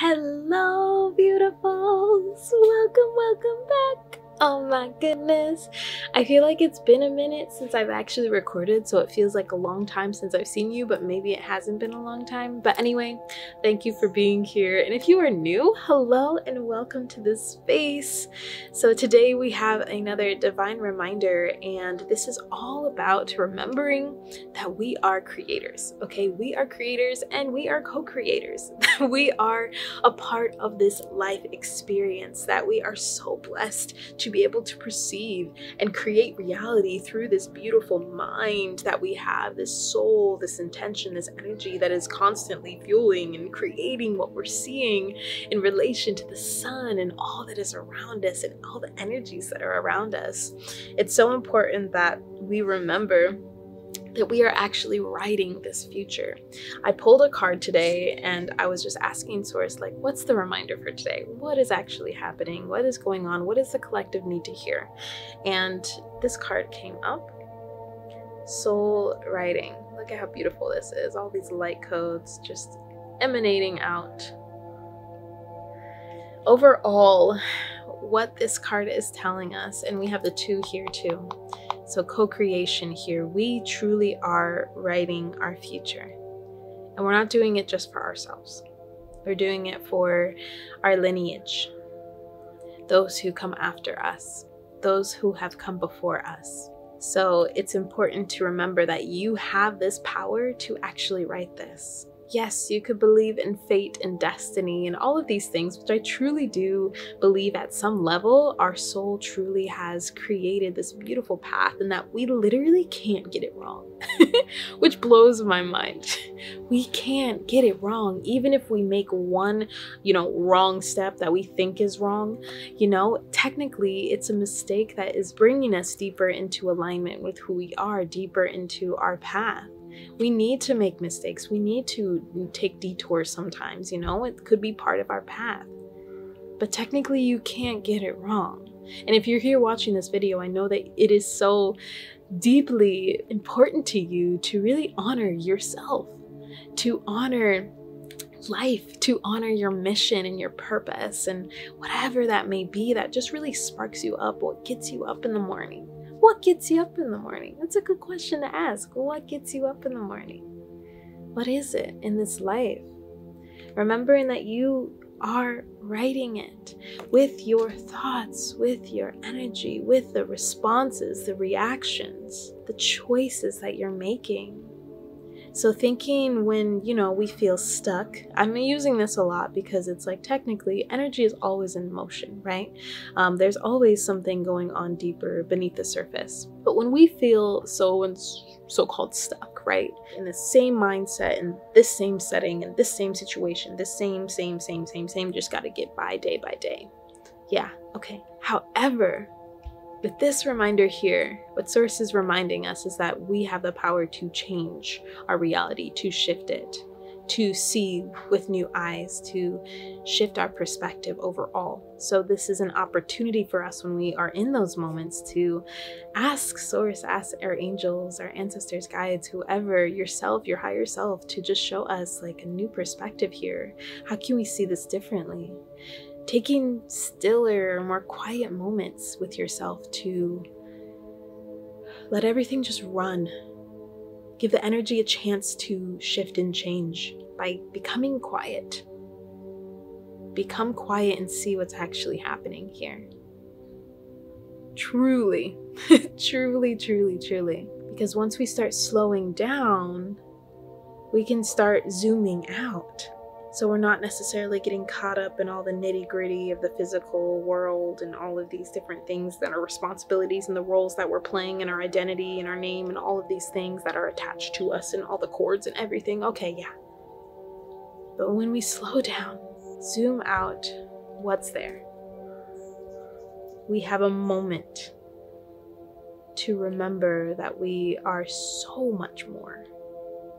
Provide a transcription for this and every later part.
Hello, beautifuls. Welcome back. Oh my goodness. I feel like it's been a minute since I've actually recorded, so it feels like a long time since I've seen you, but maybe it hasn't been a long time. But anyway, thank you for being here. And if you are new, hello and welcome to this space. So today we have another divine reminder, and this is all about remembering that we are creators. Okay, we are creators and we are co-creators. We are a part of this life experience, that we are so blessed to be able to perceive and create reality through this beautiful mind that we have, this soul, this intention, this energy that is constantly fueling and creating what we're seeing in relation to the sun and all that is around us and all the energies that are around us. It's so important that we remember that we are actually writing this future. I pulled a card today and I was just asking Source, like, what's the reminder for today? What is actually happening? What is going on? What does the collective need to hear? And this card came up. Soul writing. Look at how beautiful this is. All these light codes just emanating out. Overall, what this card is telling us, and we have the 2 here too. So co-creation here, we truly are writing our future. And we're not doing it just for ourselves. We're doing it for our lineage, those who come after us, those who have come before us. So it's important to remember that you have this power to actually write this. Yes, you could believe in fate and destiny and all of these things, which I truly do believe at some level our soul truly has created this beautiful path and that we literally can't get it wrong, which blows my mind. We can't get it wrong, even if we make one, wrong step that we think is wrong. Technically it's a mistake that is bringing us deeper into alignment with who we are, deeper into our path. We need to make mistakes. We need to take detours sometimes, it could be part of our path. But technically you can't get it wrong. And if you're here watching this video, I know that it is so deeply important to you to really honor yourself, to honor life, to honor your mission and your purpose and whatever that may be that just really sparks you up, what gets you up in the morning. What gets you up in the morning? That's a good question to ask. What gets you up in the morning? What is it in this life? Remembering that you are writing it with your thoughts, with your energy, with the responses, the reactions, the choices that you're making. So thinking when, we feel stuck, I'm using this a lot because it's like technically energy is always in motion, right? There's always something going on deeper beneath the surface. But when we feel so-called stuck, right? In the same mindset, in this same setting, in this same situation, this same, just got to get by day. Yeah, okay. However, with this reminder here, what Source is reminding us is that we have the power to change our reality, to shift it, to see with new eyes, to shift our perspective overall. So this is an opportunity for us when we are in those moments to ask Source, ask our angels, our ancestors, guides, whoever, yourself, your higher self, to just show us like a new perspective here. How can we see this differently? Taking stiller, more quiet moments with yourself to let everything just run. Give the energy a chance to shift and change by becoming quiet. Become quiet and see what's actually happening here. Truly, truly. Because once we start slowing down, we can start zooming out. So we're not necessarily getting caught up in all the nitty-gritty of the physical world and all of these different things that are responsibilities and the roles that we're playing in our identity and our name and all of these things that are attached to us and all the cords and everything. Okay, yeah. But when we slow down, zoom out, what's there? We have a moment to remember that we are so much more.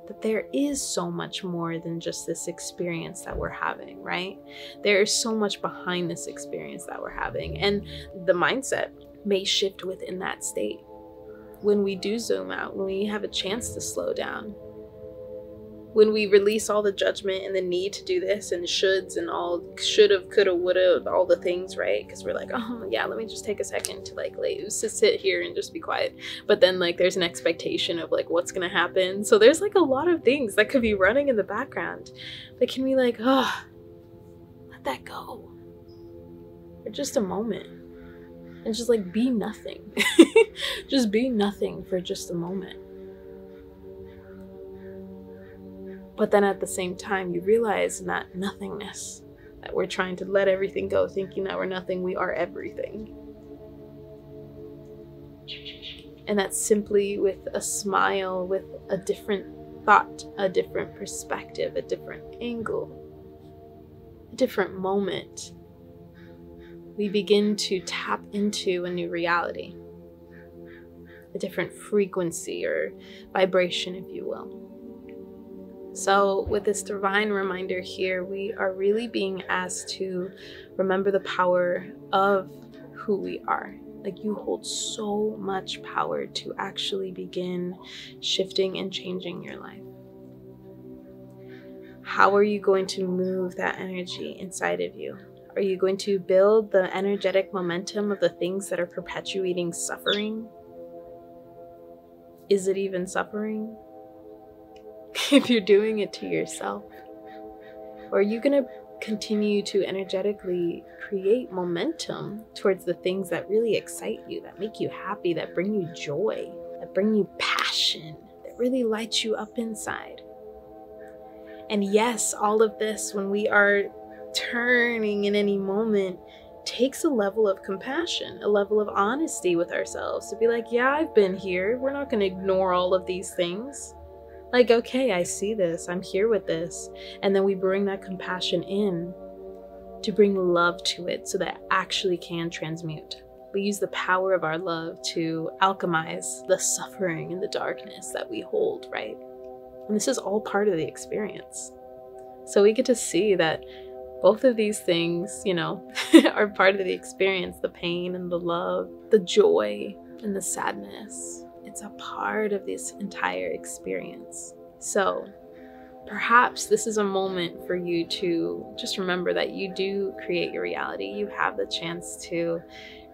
That there is so much more than just this experience that we're having, right? There is so much behind this experience that we're having, and the mindset may shift within that state. When we do zoom out, when we have a chance to slow down, when we release all the judgment and the need to do this and shoulds and all shoulda, coulda, woulda, all the things, right? Because we're like, oh yeah, let me just take a second to like sit here and just be quiet. But then like there's an expectation of like what's gonna happen. So there's like a lot of things that could be running in the background. But can we like, let that go for just a moment and just like be nothing. Just be nothing for just a moment. But then at the same time, you realize in that nothingness that we're trying to let everything go, thinking that we're nothing, we are everything. And that's simply with a smile, with a different thought, a different perspective, a different angle, a different moment. We begin to tap into a new reality, a different frequency or vibration, if you will. So with this divine reminder here, we are really being asked to remember the power of who we are. Like, you hold so much power to actually begin shifting and changing your life. How are you going to move that energy inside of you? Are you going to build the energetic momentum of the things that are perpetuating suffering? Is it even suffering? If you're doing it to yourself? Or are you going to continue to energetically create momentum towards the things that really excite you, that make you happy, that bring you joy, that bring you passion, that really light you up inside? And yes, all of this, when we are turning in any moment, takes a level of compassion, a level of honesty with ourselves to be like, yeah, I've been here. We're not going to ignore all of these things. Like, okay, I see this, I'm here with this. And then we bring that compassion in to bring love to it so that it actually can transmute. We use the power of our love to alchemize the suffering and the darkness that we hold, right? And this is all part of the experience. So we get to see that both of these things, you know, are part of the experience, the pain and the love, the joy and the sadness. It's a part of this entire experience. So perhaps this is a moment for you to just remember that you do create your reality. You have the chance to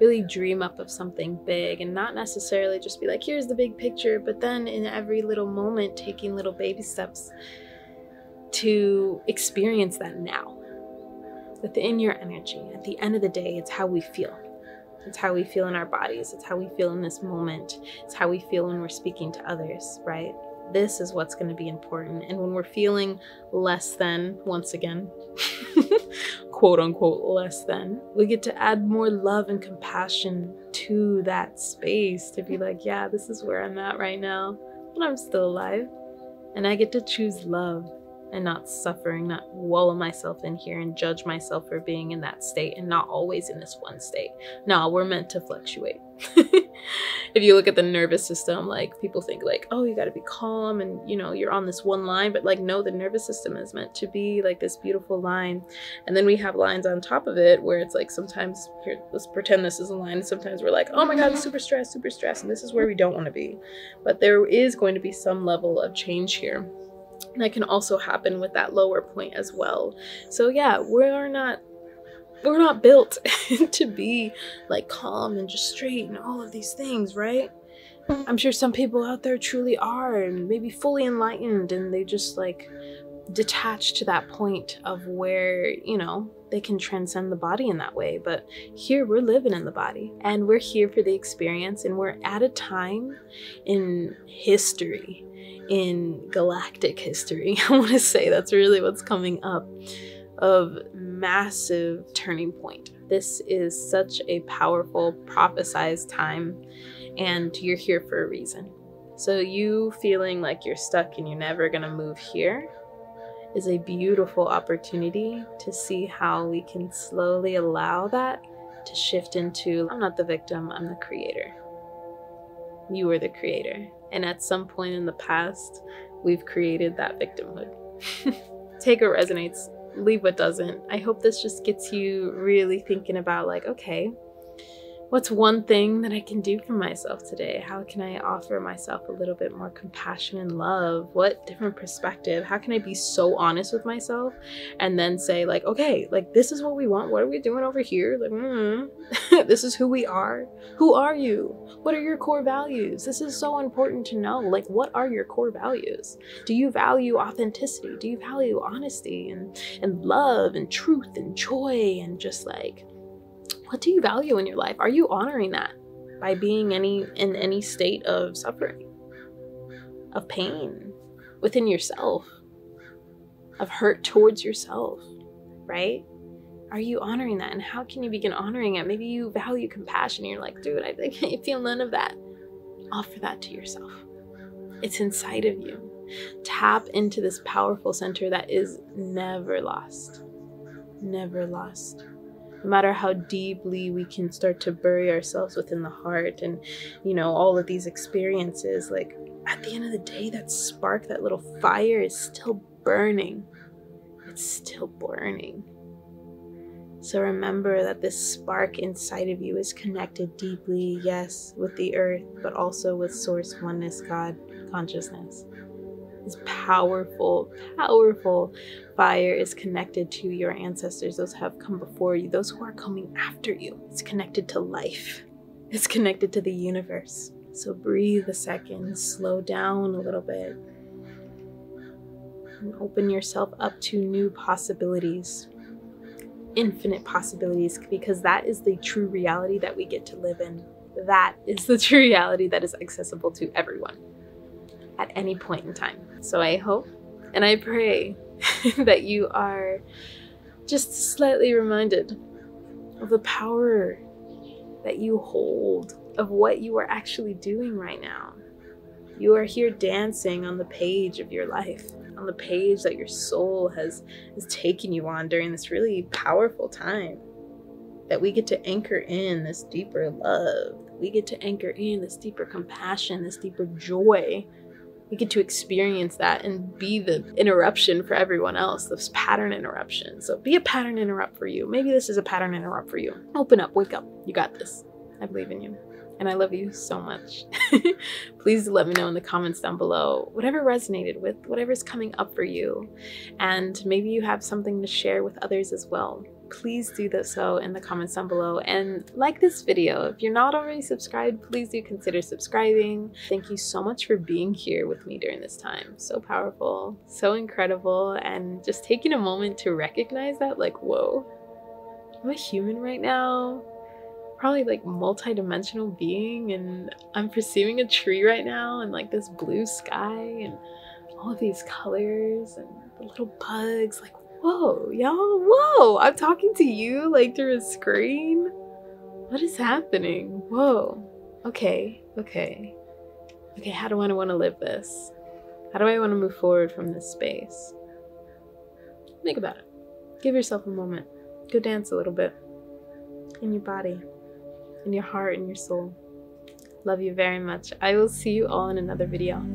really dream up of something big and not necessarily just be like, here's the big picture, but then in every little moment, taking little baby steps to experience that now. Within your energy, at the end of the day, it's how we feel. It's how we feel in our bodies. It's how we feel in this moment. It's how we feel when we're speaking to others, right? This is what's going to be important. And when we're feeling less than, once again, quote unquote, less than, we get to add more love and compassion to that space to be like, yeah, this is where I'm at right now, but I'm still alive. And I get to choose love and not suffering, not wallow myself in here and judge myself for being in that state and not always in this one state. No, we're meant to fluctuate. If you look at the nervous system, like, people think like, oh, you got to be calm and, you know, you're on this one line, but like, no, the nervous system is meant to be like this beautiful line. And then we have lines on top of it where it's like, sometimes, here, let's pretend this is a line. Sometimes we're like, oh my God, super stressed. And this is where we don't want to be. But there is going to be some level of change here. And that can also happen with that lower point as well. So yeah, we're not built to be like calm and just straight and all of these things, right? I'm sure some people out there truly are, and maybe fully enlightened, and they just like detach to that point of where, you know, they can transcend the body in that way. But here we're living in the body and we're here for the experience, and we're at a time in history, in galactic history, I want to say that's really what's coming up, of massive turning point. This is such a powerful prophesized time, and you're here for a reason. So you feeling like you're stuck and you're never gonna move here is a beautiful opportunity to see how we can slowly allow that to shift into, I'm not the victim, I'm the creator. You are the creator. And at some point in the past, we've created that victimhood. Take what resonates, leave what doesn't. I hope this just gets you really thinking about like, okay, What's one thing that I can do for myself today? How can I offer myself a little bit more compassion and love? What different perspective? How can I be so honest with myself and then say like, okay, like this is what we want. What are we doing over here? Like, this is who we are. Who are you? What are your core values? This is so important to know. Like, what are your core values? Do you value authenticity? Do you value honesty and love and truth and joy and just like, what do you value in your life? Are you honoring that by being in any state of suffering, of pain within yourself, of hurt towards yourself, right? Are you honoring that? And how can you begin honoring it? Maybe you value compassion. You're like, dude, I feel none of that. Offer that to yourself. It's inside of you. Tap into this powerful center that is never lost. Never lost. No matter how deeply we can start to bury ourselves within the heart and, you know, all of these experiences, like at the end of the day, that spark, that little fire is still burning. It's still burning. So remember that this spark inside of you is connected deeply, yes, with the earth, but also with source, oneness, God, consciousness. This powerful, powerful fire is connected to your ancestors, those who have come before you, those who are coming after you. It's connected to life. It's connected to the universe. So breathe a second, slow down a little bit, and open yourself up to new possibilities, infinite possibilities, because that is the true reality that we get to live in. That is the true reality that is accessible to everyone at any point in time. So I hope and I pray that you are just slightly reminded of the power that you hold, of what you are actually doing right now. You are here dancing on the page of your life, on the page that your soul has taken you on during this really powerful time, that we get to anchor in this deeper love. We get to anchor in this deeper compassion, this deeper joy. We get to experience that and be the interruption for everyone else, this pattern interruption. So be a pattern interrupt for you. Maybe this is a pattern interrupt for you. Open up, wake up. You got this. I believe in you. And I love you so much. Please let me know in the comments down below whatever resonated with, whatever's coming up for you. And maybe you have something to share with others as well. Please do that so in the comments down below, and like this video. If you're not already subscribed, please do consider subscribing. Thank you so much for being here with me during this time. So powerful, so incredible, and just taking a moment to recognize that, like, whoa, I'm a human right now, probably like multi-dimensional being, and I'm perceiving a tree right now and like this blue sky and all of these colors and the little bugs. Like, whoa, y'all, whoa, I'm talking to you like through a screen. What is happening? Whoa. Okay. How do I want to live this? How do I want to move forward from this space? Think about it. Give yourself a moment. Go dance a little bit in your body, in your heart, in your soul. Love you very much. I will see you all in another video.